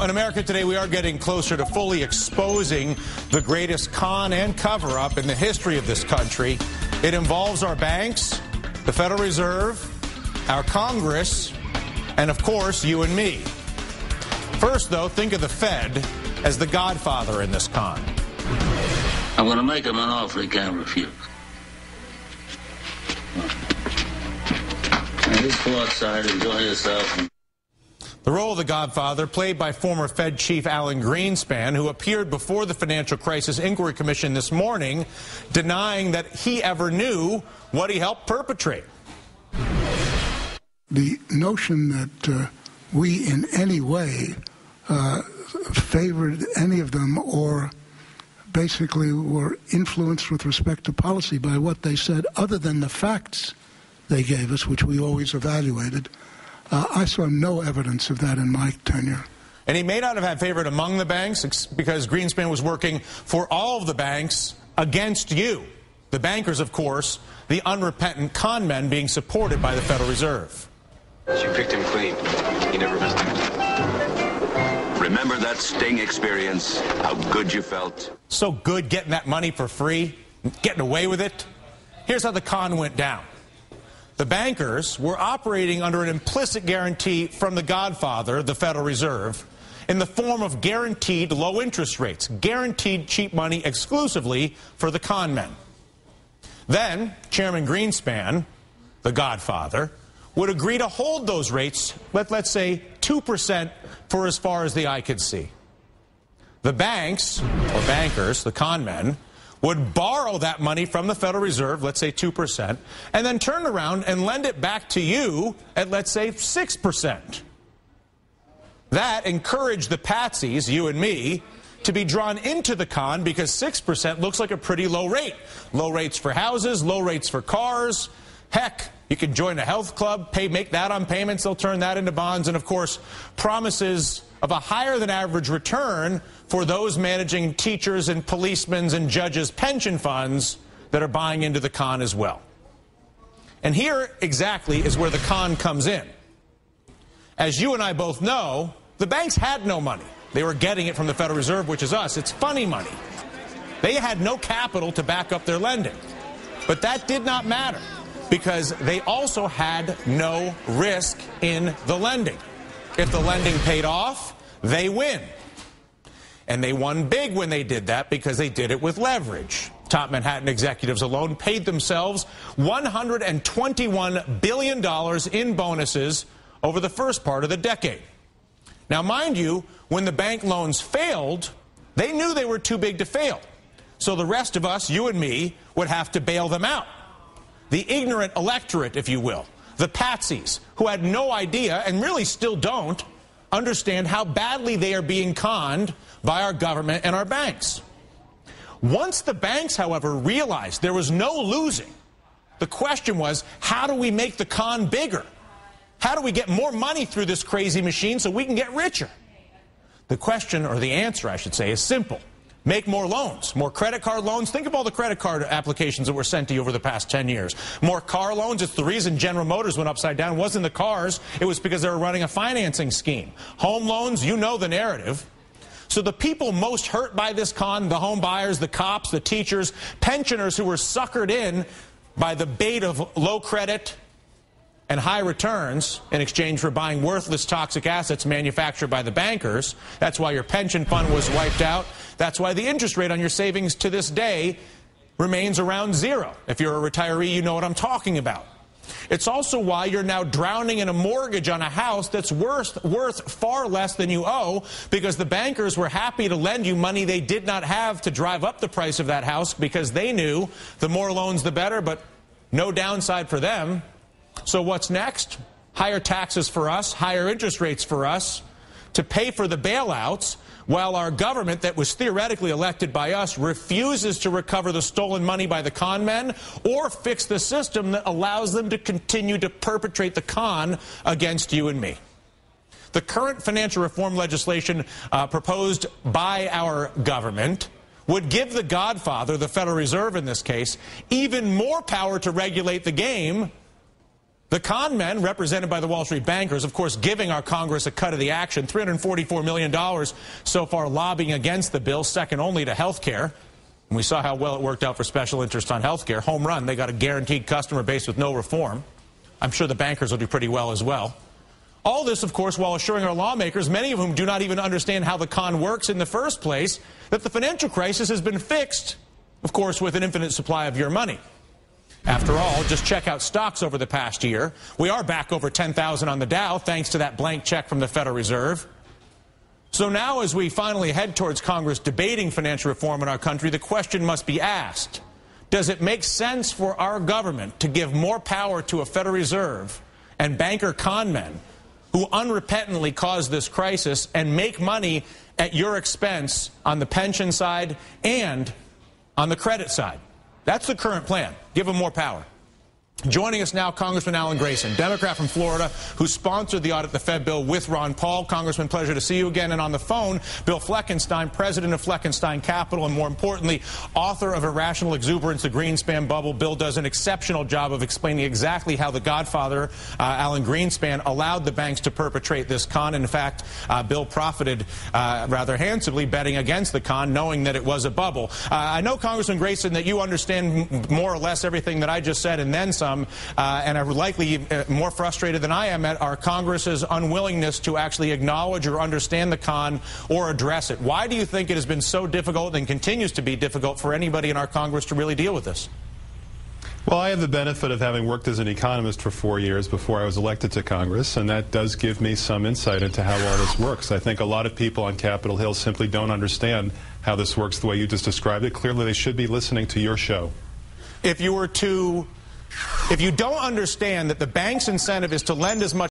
in America today, we are getting closer to fully exposing the greatest con and cover-up in the history of this country. It involves our banks, the Federal Reserve, our Congress, and, of course, you and me. First, though, think of the Fed as the godfather in this con. I'm going to make him an offer he can't refuse. Now, just go outside, enjoy yourself. The role of the godfather, played by former Fed Chief Alan Greenspan, who appeared before the Financial Crisis Inquiry Commission this morning, denying that he ever knew what he helped perpetrate. The notion that we in any way favored any of them or basically were influenced with respect to policy by what they said, other than the facts they gave us, which we always evaluated, I saw no evidence of that in my tenure. And he may not have had favorite among the banks because Greenspan was working for all of the banks against you. The bankers, of course, the unrepentant con men being supported by the Federal Reserve. You picked him clean. He never missed him. Remember that sting experience, how good you felt? So good getting that money for free, getting away with it. Here's how the con went down. The bankers were operating under an implicit guarantee from the godfather, the Federal Reserve, in the form of guaranteed low interest rates, guaranteed cheap money exclusively for the con men. Then Chairman Greenspan, the godfather, would agree to hold those rates, let's say 2% for as far as the eye could see. The banks, or bankers, the con men, would borrow that money from the Federal Reserve, let's say 2%, and then turn around and lend it back to you at, let's say, 6%. That encouraged the patsies, you and me, to be drawn into the con because 6% looks like a pretty low rate. Low rates for houses, low rates for cars. Heck, you can join a health club, make that on payments, they'll turn that into bonds, and of course, promises of a higher than average return for those managing teachers and policemen's and judges' pension funds that are buying into the con as well. And here exactly is where the con comes in. As you and I both know, the banks had no money. They were getting it from the Federal Reserve, which is us. It's funny money. They had no capital to back up their lending. But that did not matter because they also had no risk in the lending. If the lending paid off, they win. And they won big when they did that because they did it with leverage. Top Manhattan executives alone paid themselves $121 billion in bonuses over the first part of the decade. Now, mind you, when the bank loans failed, they knew they were too big to fail. So the rest of us, you and me, would have to bail them out. The ignorant electorate, if you will, the patsies, who had no idea, and really still don't, understand how badly they are being conned by our government and our banks. Once the banks, however, realized there was no losing, the question was, how do we make the con bigger? How do we get more money through this crazy machine so we can get richer? The question, or the answer, I should say, is simple. Make more loans, more credit card loans. Think of all the credit card applications that were sent to you over the past 10 years. More car loans. It's the reason General Motors went upside down. It wasn't the cars. It was because they were running a financing scheme. Home loans, you know the narrative. So the people most hurt by this con, the home buyers, the cops, the teachers, pensioners who were suckered in by the bait of low credit and high returns in exchange for buying worthless toxic assets manufactured by the bankers. That's why your pension fund was wiped out. That's why the interest rate on your savings to this day remains around zero. If you're a retiree, you know what I'm talking about. It's also why you're now drowning in a mortgage on a house that's worth far less than you owe because the bankers were happy to lend you money they did not have to drive up the price of that house because they knew the more loans the better, but no downside for them. So what's next? Higher taxes for us, higher interest rates for us to pay for the bailouts while our government that was theoretically elected by us refuses to recover the stolen money by the con men or fix the system that allows them to continue to perpetrate the con against you and me. The current financial reform legislation proposed by our government would give the godfather, the Federal Reserve in this case, even more power to regulate the game The con men, represented by the Wall Street bankers, of course, giving our Congress a cut of the action, $344 million so far lobbying against the bill, second only to health care. And we saw how well it worked out for special interest on health care. Home run. They got a guaranteed customer base with no reform. I'm sure the bankers will do pretty well as well. All this, of course, while assuring our lawmakers, many of whom do not even understand how the con works in the first place, that the financial crisis has been fixed, of course, with an infinite supply of your money. After all, just check out stocks over the past year. We are back over 10,000 on the Dow, thanks to that blank check from the Federal Reserve. So now, as we finally head towards Congress debating financial reform in our country, the question must be asked, does it make sense for our government to give more power to a Federal Reserve and banker con men who unrepentantly caused this crisis and make money at your expense on the pension side and on the credit side? That's the current plan. Give them more power. Joining us now, Congressman Alan Grayson, Democrat from Florida, who sponsored the audit the Fed bill with Ron Paul. Congressman, pleasure to see you again. And on the phone, Bill Fleckenstein, president of Fleckenstein Capital, and more importantly, author of Irrational Exuberance, The Greenspan Bubble. Bill does an exceptional job of explaining exactly how the Godfather, Alan Greenspan, allowed the banks to perpetrate this con. In fact, Bill profited rather handsomely betting against the con, knowing that it was a bubble. I know, Congressman Grayson, that you understand more or less everything that I just said and then some. And are likely more frustrated than I am at our Congress's unwillingness to actually acknowledge or understand the con or address it. Why do you think it has been so difficult and continues to be difficult for anybody in our Congress to really deal with this? Well, I have the benefit of having worked as an economist for 4 years before I was elected to Congress, and that does give me some insight into how all this works. I think a lot of people on Capitol Hill simply don't understand how this works the way you just described it. Clearly, they should be listening to your show. If you don't understand that the bank's incentive is to lend as much